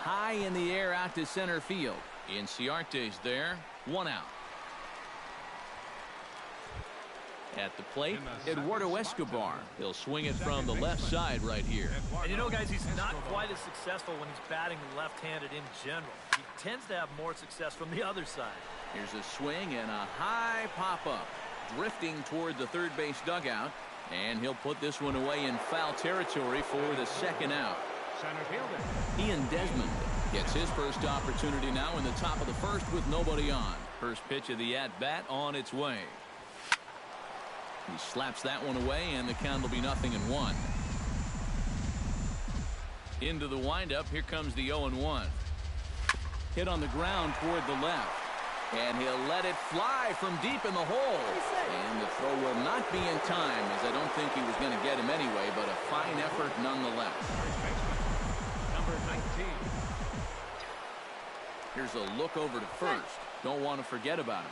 high in the air out to center field. Inciarte's there, 1 out. At the plate, Eduardo Escobar. He'll swing it from the left side right here. And you know, guys, he's not quite as successful when he's batting left-handed in general. He tends to have more success from the other side. Here's a swing and a high pop-up. Drifting toward the third base dugout. And he'll put this one away in foul territory for the 2nd out. Ian Desmond gets his first opportunity now in the top of the 1st with nobody on. First pitch of the at-bat on its way. He slaps that one away, and the count will be 0-1. Into the windup, here comes the 0-1. Hit on the ground toward the left. And he'll let it fly from deep in the hole. And the throw will not be in time, as I don't think he was going to get him anyway, but a fine effort nonetheless. Number 19. Here's a look over to first. Don't want to forget about him.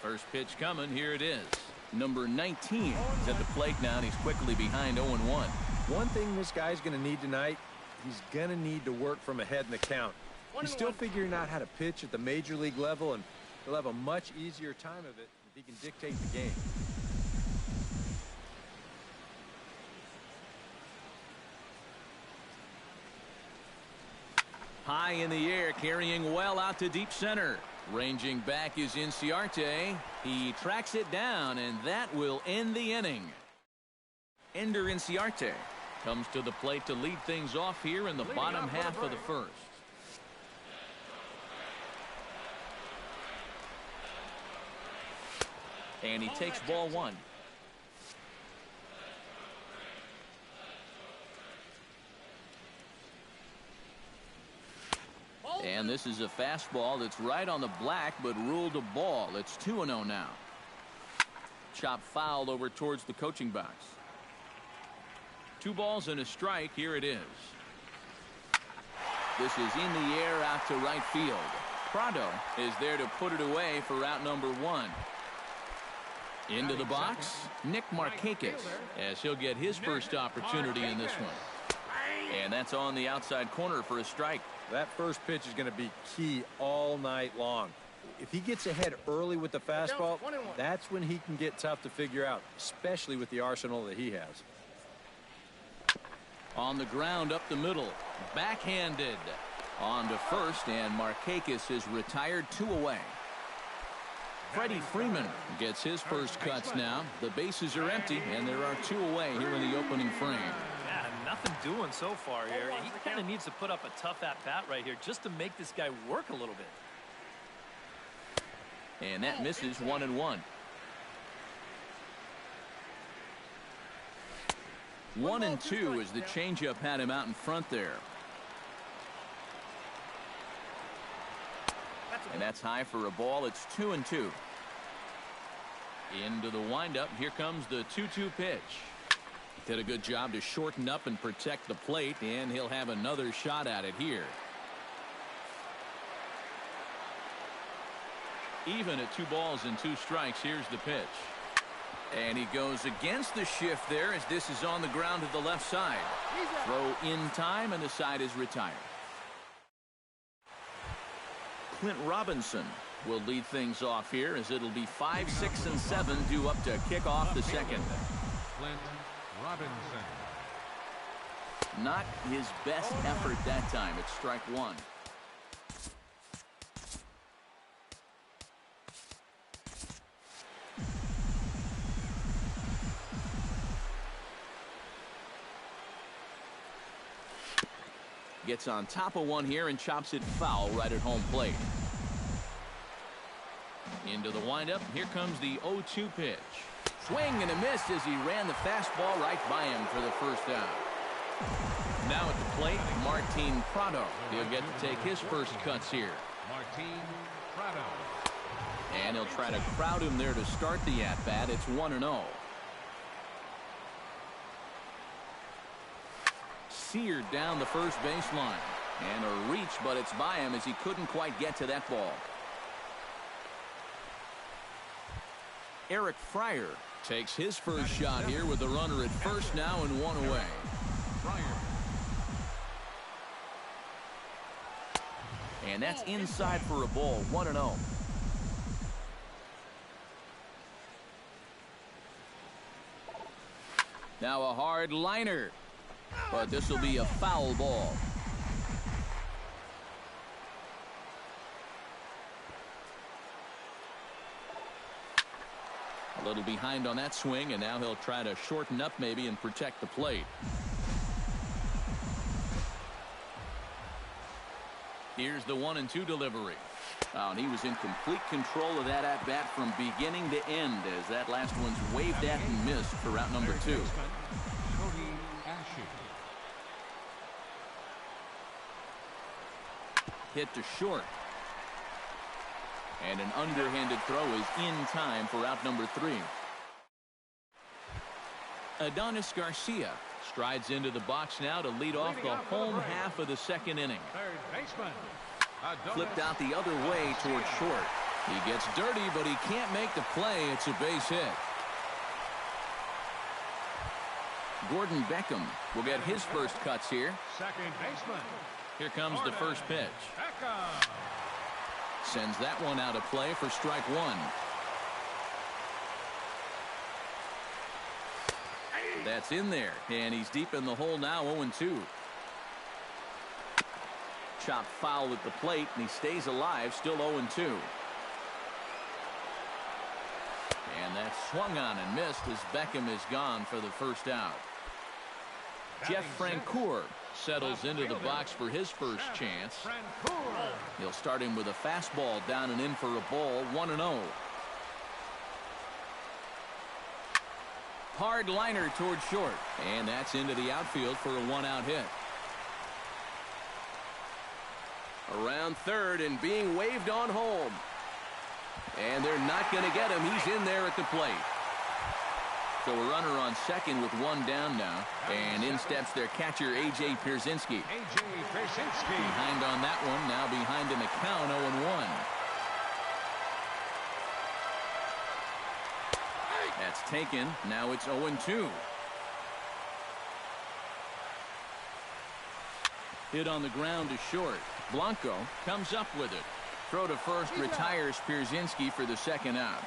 First pitch coming. Here it is. Number 19 is at the plate now, and he's quickly behind 0-1. One thing this guy's going to need tonight, he's going to need to work from ahead in the count. He's still figuring out how to pitch at the major league level, and he'll have a much easier time of it if he can dictate the game. High in the air, carrying well out to deep center. Ranging back is Inciarte. He tracks it down, and that will end the inning. Ender Inciarte comes to the plate to lead things off here in the bottom half of the 1st. And he takes ball 1. And this is a fastball that's right on the black, but ruled a ball. It's 2-0 now. Chop fouled over towards the coaching box. 2 balls and a strike. Here it is. This is in the air out to right field. Prado is there to put it away for out number 1. Into the box, Nick Markakis, as he'll get his first opportunity in this one. And that's on the outside corner for a strike. That first pitch is going to be key all night long. If he gets ahead early with the fastball, that's when he can get tough to figure out, especially with the arsenal that he has. On the ground up the middle, backhanded. On to first, and Markakis is retired 2 away. Freddie Freeman gets his first cuts now. The bases are empty, and there are 2 away here in the opening frame. Yeah, nothing doing so far here. He kind of needs to put up a tough at-bat right here just to make this guy work a little bit. And that misses 1-1. 1-2 as the changeup had him out in front there. And that's high for a ball. It's 2-2. Into the windup. Here comes the 2-2 pitch. Did a good job to shorten up and protect the plate, and he'll have another shot at it here. Even at 2 balls and 2 strikes. Here's the pitch. And he goes against the shift there as this is on the ground to the left side. Throw in time, and the side is retired. Clint Robinson will lead things off here as it'll be 5, 6, and 7 due up to kick off the 2nd. Clint Robinson. Not his best effort that time. It's strike 1. Gets on top of one here and chops it foul right at home plate. Into the windup. Here comes the 0-2 pitch. Swing and a miss as he ran the fastball right by him for the first out. Now at the plate, Martin Prado. He'll get to take his first cuts here. Martin Prado. And he'll try to crowd him there to start the at-bat. It's 1-0. Seared down the first baseline. And a reach, but it's by him as he couldn't quite get to that ball. Eric Fryer Takes his first shot here with the runner at first now and one away. And that's inside for a ball, 1-0. Now a hard liner, but this will be a foul ball. A little behind on that swing, and now he'll try to shorten up maybe and protect the plate. Here's the 1-2 delivery. Oh, and he was in complete control of that at-bat from beginning to end as that last one's waved at and missed for out number 2. Hit to short. And an underhanded throw is in time for out number 3. Adonis Garcia strides into the box now to lead off the home half of the second inning. Flipped out the other way towards short. He gets dirty, but he can't make the play. It's a base hit. Gordon Beckham will get his first cuts here. Second baseman. Here comes the first pitch. Sends that one out of play for strike 1. That's in there, and he's deep in the hole now, 0-2. Chopped foul at the plate, and he stays alive, still 0-2. And that's swung on and missed as Beckham is gone for the first out. Jeff Francoeur settles into the box for his first chance. He'll start him with a fastball down and in for a ball, 1-0. Hard liner towards short, and that's into the outfield for a 1-out hit. Around third and being waved on home. And they're not going to get him. He's in there at the plate. So a runner on second with one down now. And in steps their catcher, A.J. Pierzynski. Behind on that one, now behind in the count, 0-1. That's taken. Now it's 0-2. Hit on the ground to short. Blanco comes up with it. Throw to first retires Pierzynski for the second out.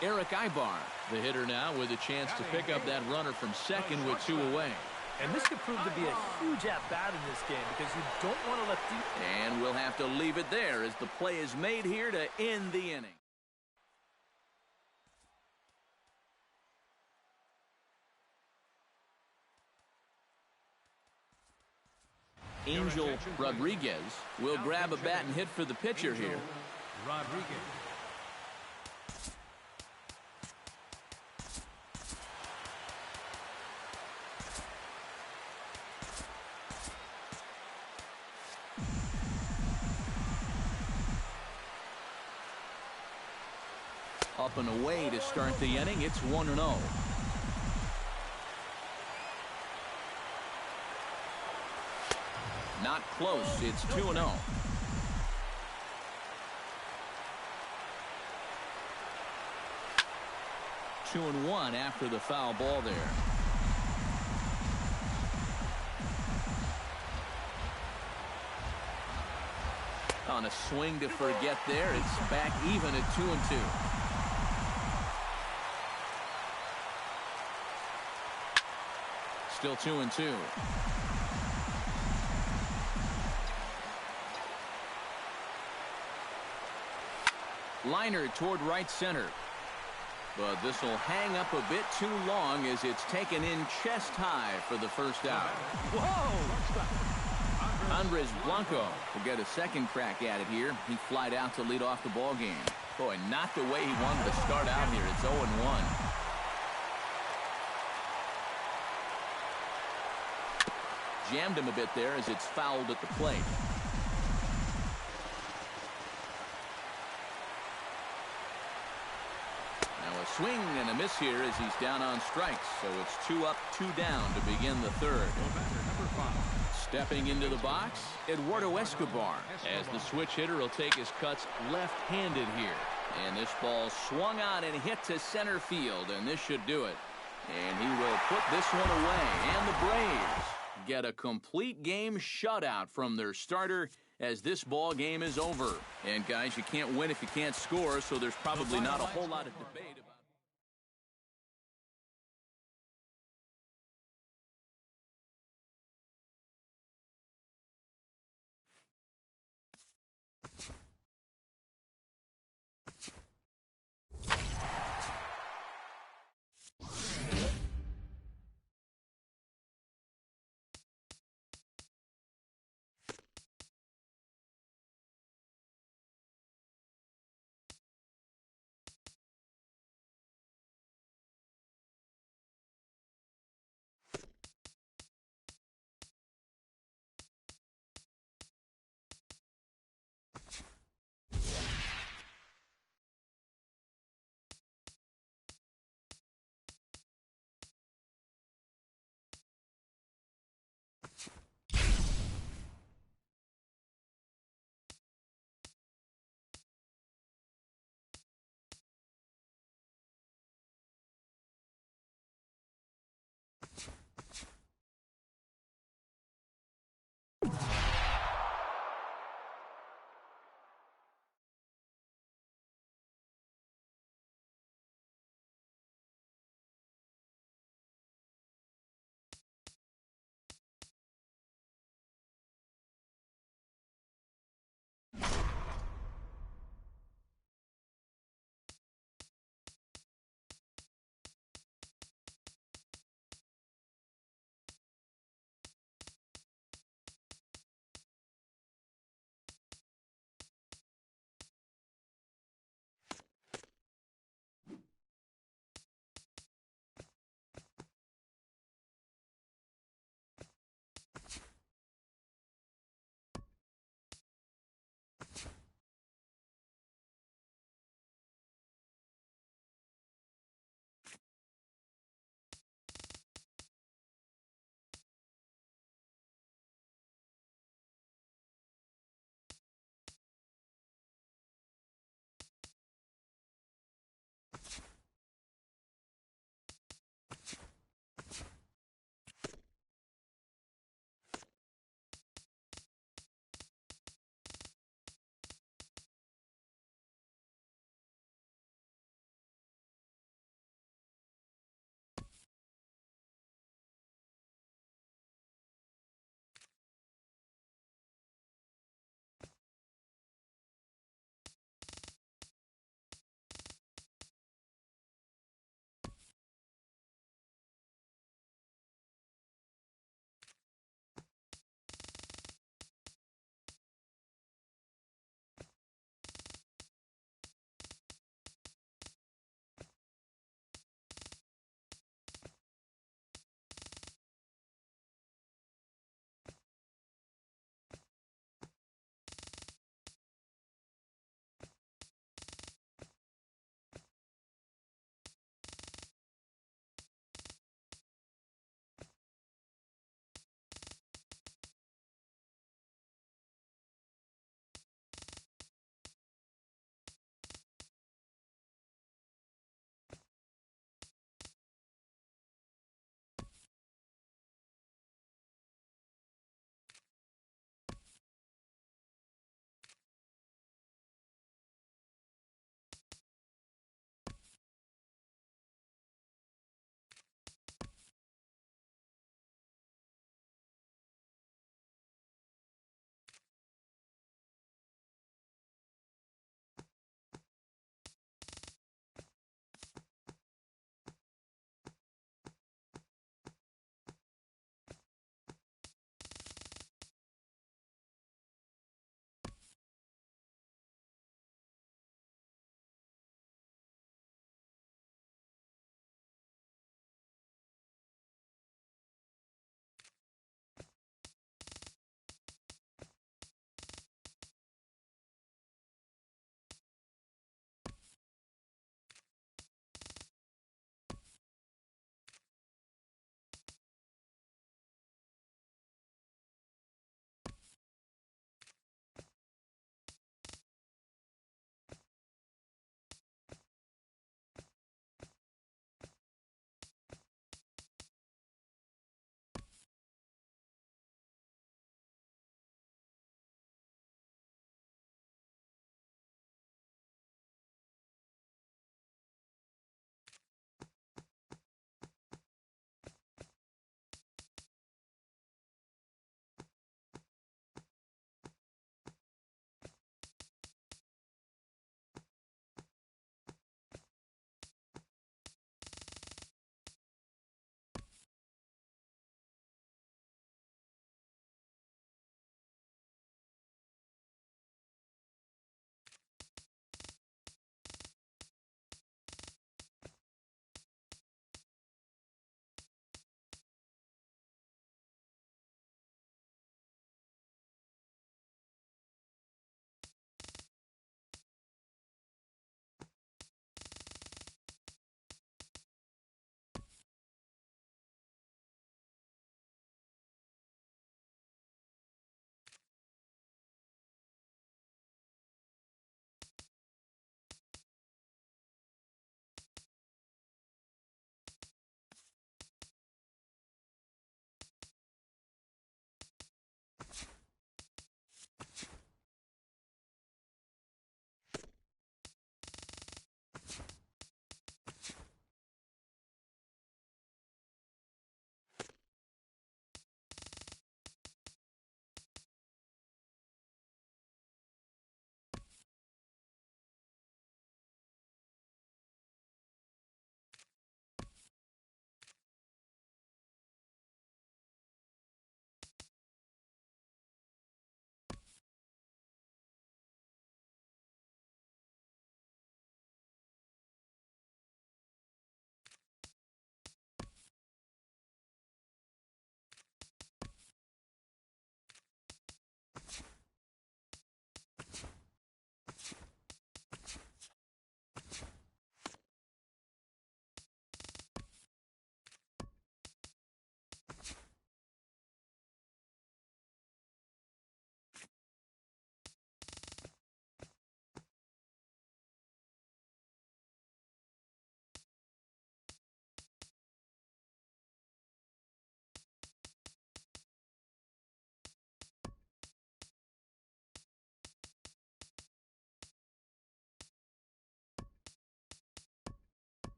Eric Ibar, the hitter now, with a chance to pick up that runner from second with 2 away. And this could prove to be a huge at-bat in this game because you don't want to let the... And we'll have to leave it there as the play is made here to end the inning. Angel Rodriguez will grab a bat and hit for the pitcher here. Rodriguez. Up and away to start the inning. It's 1-0. Not close. It's 2-0. Two and one after the foul ball there. On a swing to forget there. It's back even at 2-2. Still 2-2. Liner toward right center. But this will hang up a bit too long as it's taken in chest high for the first out. Whoa! Andres Blanco will get a second crack at it here. He flied out to lead off the ball game. Boy, not the way he wanted to start out here. It's 0-1. Jammed him a bit there as it's fouled at the plate. Swing and a miss here as he's down on strikes. So it's 2 up, 2 down to begin the third. Stepping into the box, Eduardo Escobar, as the switch hitter will take his cuts left-handed here. And this ball swung on and hit to center field, and this should do it. And he will put this one away. And the Braves get a complete game shutout from their starter as this ball game is over. And guys, you can't win if you can't score, so there's probably not a whole lot of debate about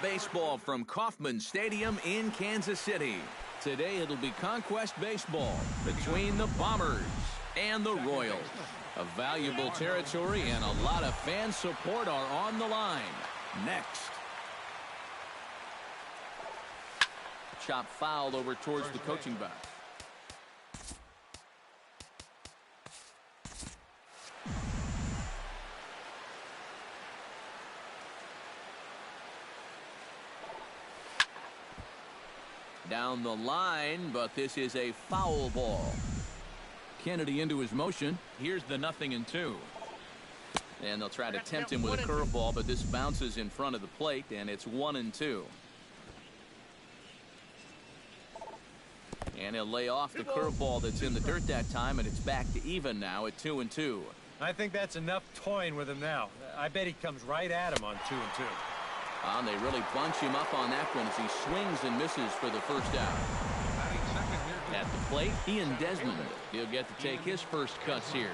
Baseball from Kauffman Stadium in Kansas City. Today it'll be Conquest baseball between the Bombers and the Royals. A valuable territory and a lot of fan support are on the line. Next. Chop fouled over towards the coaching box. Down the line, but this is a foul ball. Kennedy into his motion. Here's the 0-2. And they'll try to tempt him with a curveball, but this bounces in front of the plate, and it's 1-2. And he'll lay off the curveball that's in the dirt that time, and it's back to even now at 2-2. I think that's enough toying with him now. I bet he comes right at him on 2-2. And they really bunch him up on that one as he swings and misses for the first out. At the plate, Ian Desmond. He'll get to take his first cuts here.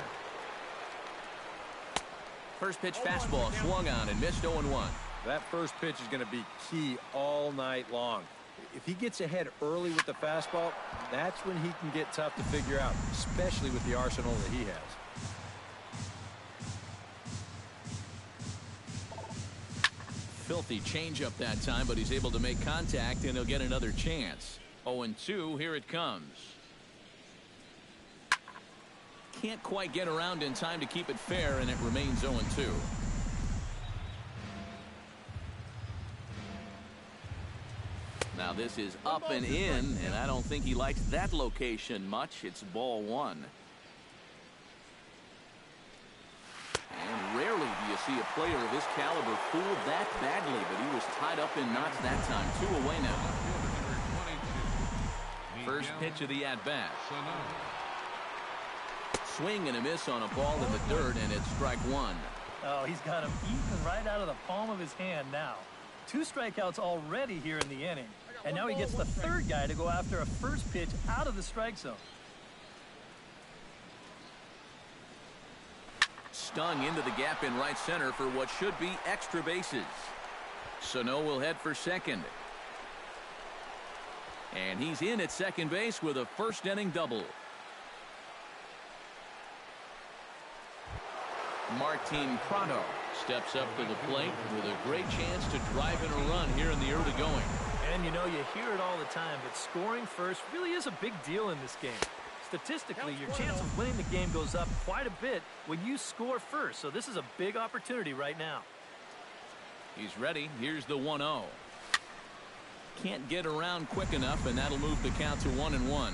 First pitch fastball swung on and missed 0-1. That first pitch is going to be key all night long. If he gets ahead early with the fastball, that's when he can get tough to figure out, especially with the arsenal that he has. Filthy changeup that time, but he's able to make contact, and he'll get another chance. 0-2, here it comes. Can't quite get around in time to keep it fair, and it remains 0-2. Now this is up and in, and I don't think he likes that location much. It's ball one. And rarely do you see a player of his caliber fooled that badly, but he was tied up in knots that time. 2 away now. First pitch of the at-bat. Swing and a miss on a ball in the dirt, and it's strike one. Oh, he's got him eaten right out of the palm of his hand now. 2 strikeouts already here in the inning. And now he gets the third guy to go after a first pitch out of the strike zone. Stung into the gap in right center for what should be extra bases. Sano will head for second. And he's in at second base with a first inning double. Martin Prado steps up to the plate with a great chance to drive in a run here in the early going. And you know, you hear it all the time, but scoring first really is a big deal in this game. Statistically, your chance of winning the game goes up quite a bit when you score first. So this is a big opportunity right now. He's ready. Here's the 1-0. Can't get around quick enough, and that'll move the count to 1-1.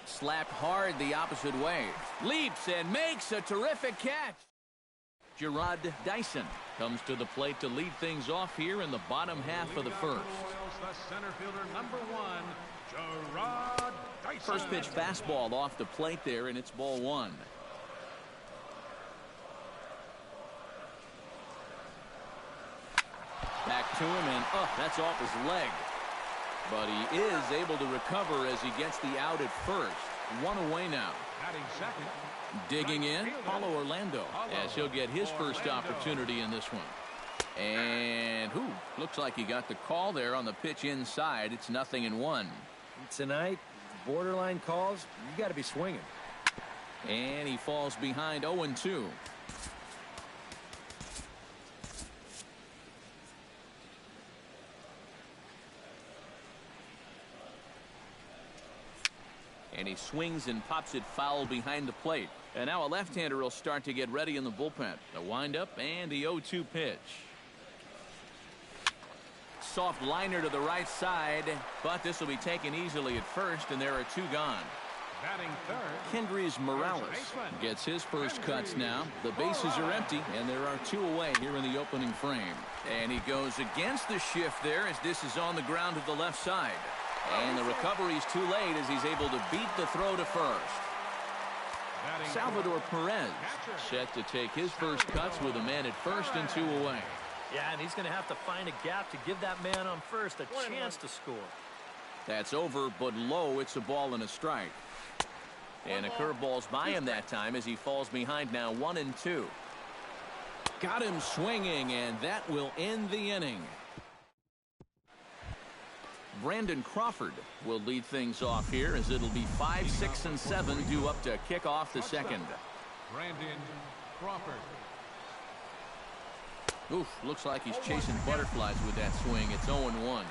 Slapped hard the opposite way. Leaps and makes a terrific catch. Gerard Dyson comes to the plate to lead things off here in the bottom half of the first. The center fielder, number 1, Gerard Dyson. First pitch fastball off the plate there, and it's ball one. Back to him, and that's off his leg. But he is able to recover as he gets the out at first. 1 away now. Batting second. Digging in, Paulo Orlando, as he'll get his first opportunity in this one. And looks like he got the call there on the pitch inside. It's 0-1. Tonight, borderline calls, you got to be swinging. And he falls behind 0-2. And he swings and pops it foul behind the plate. And now a left-hander will start to get ready in the bullpen. The windup and the 0-2 pitch. Soft liner to the right side, but this will be taken easily at first, and there are 2 gone. Batting third, Kendrys Morales gets his first cuts now. The bases are empty, and there are 2 away here in the opening frame. And he goes against the shift there as this is on the ground to the left side. And the recovery's too late as he's able to beat the throw to first. Salvador Perez set to take his first cuts with a man at first and 2 away. Yeah, and he's going to have to find a gap to give that man on first a chance to score. That's over, but low. It's a ball and a strike. And a curveball's by him that time as he falls behind now 1-2. Got him swinging, and that will end the inning. Brandon Crawford will lead things off here as it'll be 5, 6, and 7 due up to kick off the second. Brandon Crawford. Looks like he's chasing butterflies with that swing. It's 0-1.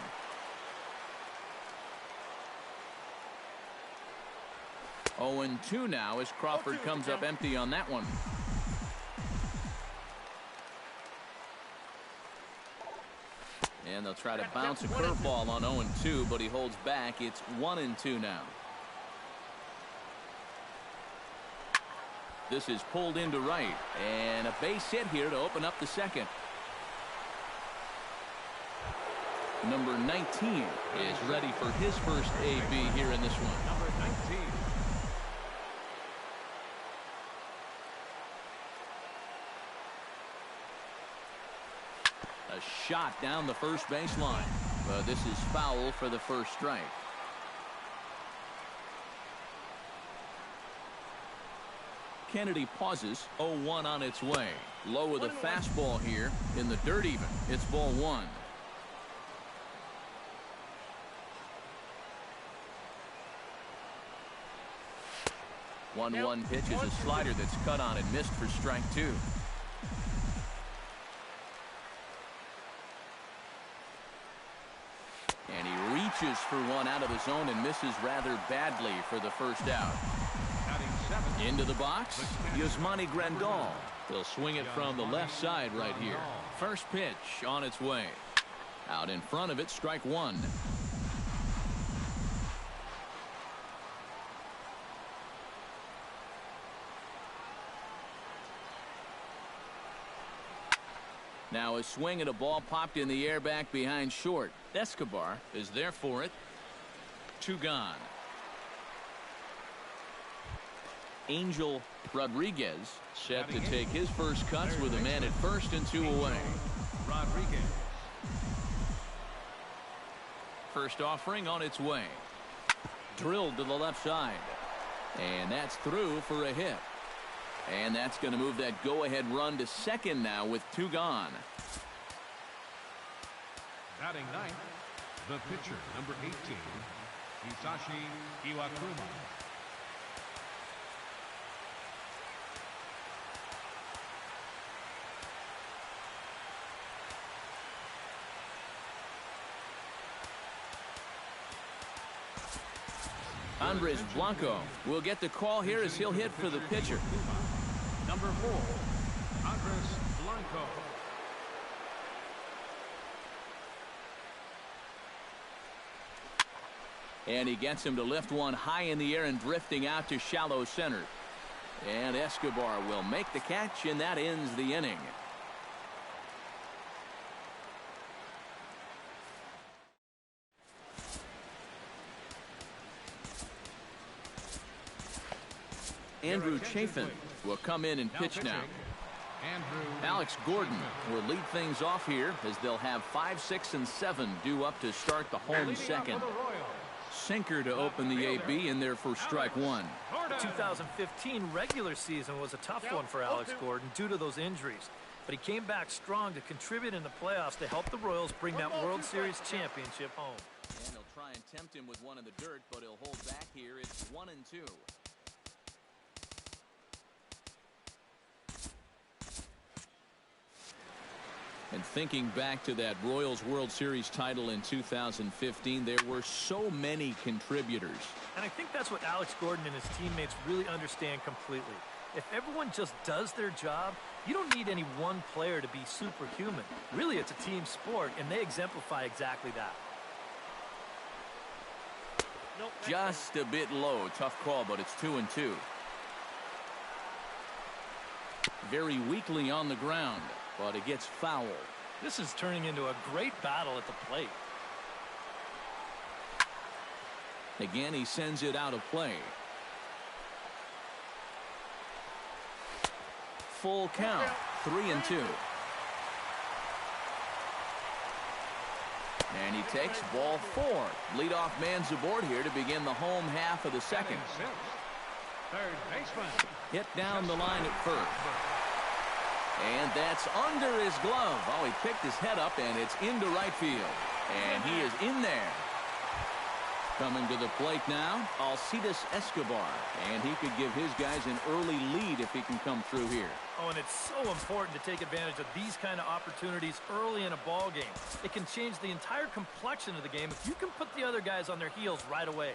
Oh, 0-2 now as Crawford comes up empty on that one. And they'll try to bounce a curveball on 0-2, but he holds back. It's 1-2 now. This is pulled into right, and a base hit here to open up the second. Number 19 is ready for his first AB here in this one. Number 19. A shot down the first baseline, but this is foul for the first strike. Kennedy pauses. 0-1 on its way. Low with a fastball here in the dirt even. It's ball 1. 1-1 pitch is a slider that's cut on and missed for strike 2. And he reaches for one out of the zone and misses rather badly for the first out. Into the box, Yasmani Grandal. They'll swing it from the left side right here. First pitch on its way. Out in front of it, strike 1. Now a swing and a ball popped in the air back behind short. Escobar is there for it. 2 gone. Angel Rodriguez set to take his first cuts with a man at first and 2 away. Rodriguez. First offering on its way. Drilled to the left side. And that's through for a hit. And that's going to move that go-ahead run to second now with 2 gone. Batting ninth, the pitcher, number 18, Hisashi Iwakuma. Andres Blanco will get the call here as he'll hit for the pitcher. Number 4, Andres Blanco. And he gets him to lift one high in the air and drifting out to shallow center. And Escobar will make the catch, and that ends the inning. Andrew Chafin will come in and pitch now. Alex Gordon will lead things off here as they'll have 5, 6, and 7 due up to start the home second. Sinker to open the AB in there for strike 1. The 2015 regular season was a tough one for Alex Gordon due to those injuries. but he came back strong to contribute in the playoffs to help the Royals bring that World Series championship home. And they'll try and tempt him with one in the dirt, but he'll hold back here. It's 1-2. And thinking back to that Royals World Series title in 2015, there were so many contributors. And I think that's what Alex Gordon and his teammates really understand completely. If everyone just does their job, you don't need any one player to be superhuman. Really, it's a team sport, and they exemplify exactly that. Just a bit low. Tough call, but it's 2-2. Very weakly on the ground, but it gets fouled. This is turning into a great battle at the plate. Again, he sends it out of play. Full count, 3-2. And he takes ball 4. Leadoff man's aboard here to begin the home half of the second. Third baseman. Hit down the line at first. And that's under his glove. Oh, he picked his head up, and it's into right field. And he is in there. Coming to the plate now, Alcides Escobar. And he could give his guys an early lead if he can come through here. Oh, and it's so important to take advantage of these kind of opportunities early in a ball game. It can change the entire complexion of the game if you can put the other guys on their heels right away.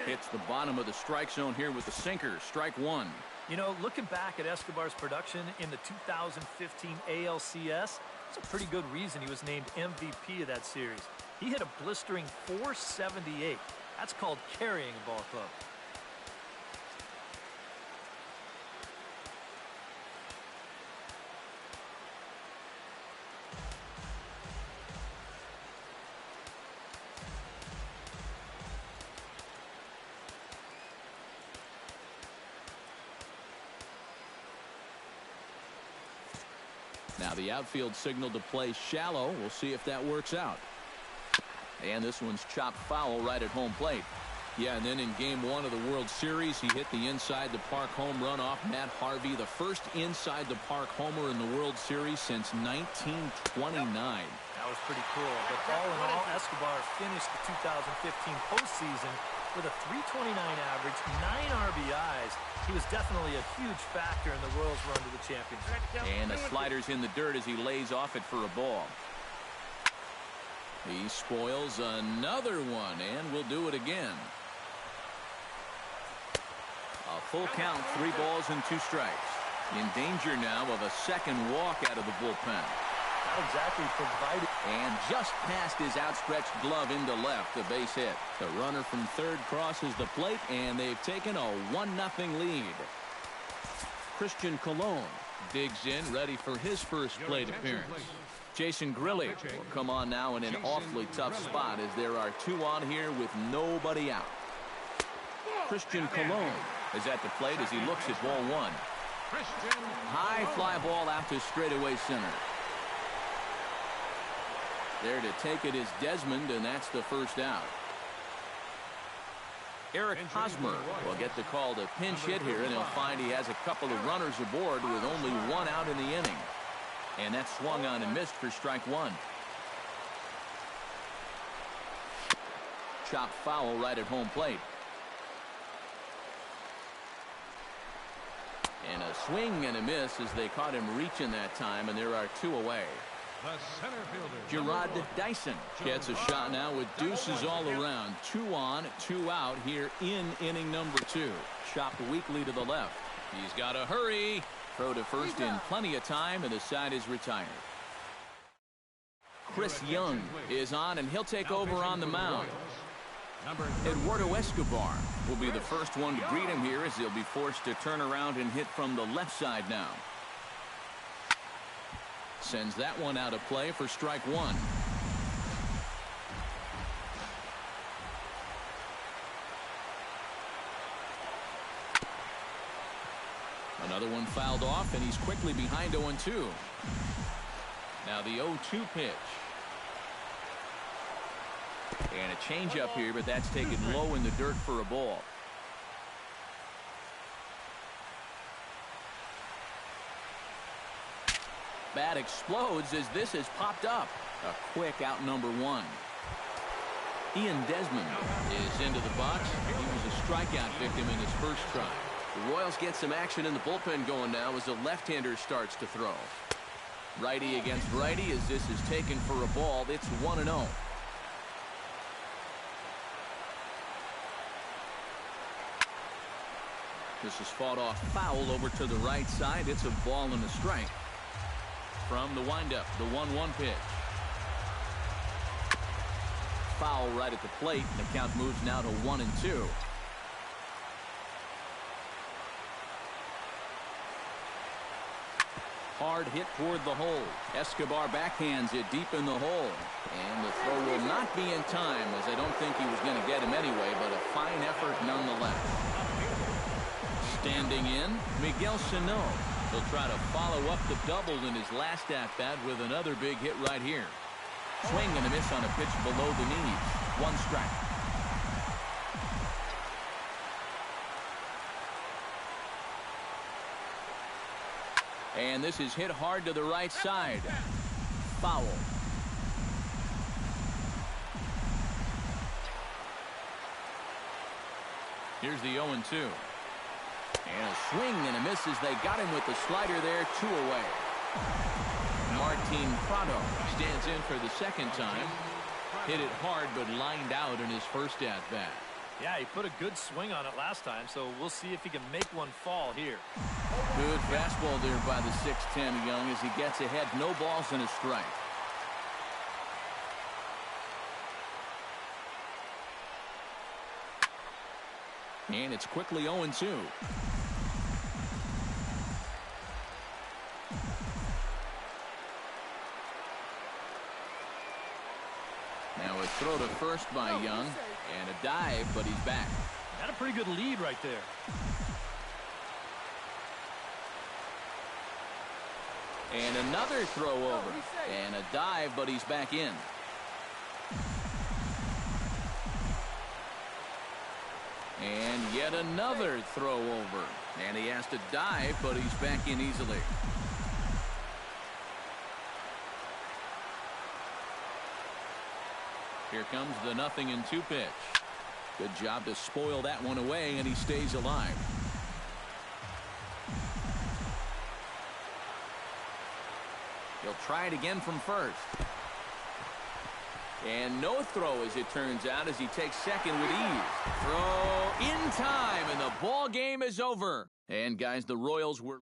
Hits the bottom of the strike zone here with the sinker. Strike 1. You know, looking back at Escobar's production in the 2015 ALCS, it's a pretty good reason he was named MVP of that series. He hit a blistering .478. That's called carrying a ball club. Now the outfield signal to play shallow. We'll see if that works out. And this one's chopped foul right at home plate. Yeah, and then in Game 1 of the World Series, he hit the inside-the-park home run off Matt Harvey, the first inside-the-park homer in the World Series since 1929. That was pretty cool. But all in all, Escobar finished the 2015 postseason with a .329 average, 9 RBIs. He was definitely a huge factor in the Royals' run to the championship. And the slider's in the dirt as he lays off it for a ball. He spoils another one, and will do it again. A full count, 3 balls and 2 strikes. In danger now of a second walk out of the bullpen. Not exactly provided. And just past his outstretched glove into left, the base hit. The runner from third crosses the plate, and they've taken a 1-0 lead. Christian Colon digs in, ready for his first plate appearance. Jason Grilli will come on now in an awfully tough spot as there are 2 on here with nobody out. Christian Colon is at the plate as he looks at ball 1. High fly ball out to straightaway center. There to take it is Desmond, and that's the first out. Eric Hosmer will get the call to pinch hit here, and he'll find he has a couple of runners aboard with only 1 out in the inning. And that's swung on and missed for strike 1. Chopped foul right at home plate. And a swing and a miss as they caught him reaching that time, and there are 2 away. The center fielder, Gerard Dyson gets a shot now with deuces all around. 2 on, 2 out here in inning number 2. Chopped weakly to the left. He's got to hurry. Throw to first in plenty of time, and the side is retired. Chris Young is on, and he'll take over on the mound. Eduardo Escobar will be the first one to greet him here as he'll be forced to turn around and hit from the left side now. Sends that one out of play for strike 1. Another one fouled off, and he's quickly behind 0-2. Now the 0-2 pitch. And a changeup here, but that's taken low in the dirt for a ball. Bat explodes as this has popped up. A quick out number one. Ian Desmond is into the box. He was a strikeout victim in his first try. The Royals get some action in the bullpen going now as the left-hander starts to throw. Righty against righty as this is taken for a ball. It's 1-0. This is fought off foul over to the right side. It's a ball and a strike. From the windup, the 1-1 pitch. Foul right at the plate. The count moves now to 1-2. Hard hit toward the hole. Escobar backhands it deep in the hole. And the throw will not be in time, as I don't think he was going to get him anyway, but a fine effort nonetheless. Standing in, Miguel Sano. He'll try to follow up the double in his last at-bat with another big hit right here. Swing and a miss on a pitch below the knees. One strike. And this is hit hard to the right side. Foul. Here's the 0-2. And a swing and a miss as they got him with the slider there, 2 away. Martin Prado stands in for the second time. Hit it hard but lined out in his first at-bat. Yeah, he put a good swing on it last time, so we'll see if he can make one fall here. Good fastball there by the 6'10" Young as he gets ahead. No balls and a strike. And it's quickly 0-2. Now a throw to first by Young, and a dive, but he's back. Got a pretty good lead right there. And another throw over, and a dive, but he's back in. And yet another throw over, and he has to dive, but he's back in easily. Here comes the 0-2 pitch. Good job to spoil that one away, and he stays alive. He'll try it again from first. And no throw, as it turns out, as he takes second with ease. Throw in time, and the ball game is over. And guys, the Royals were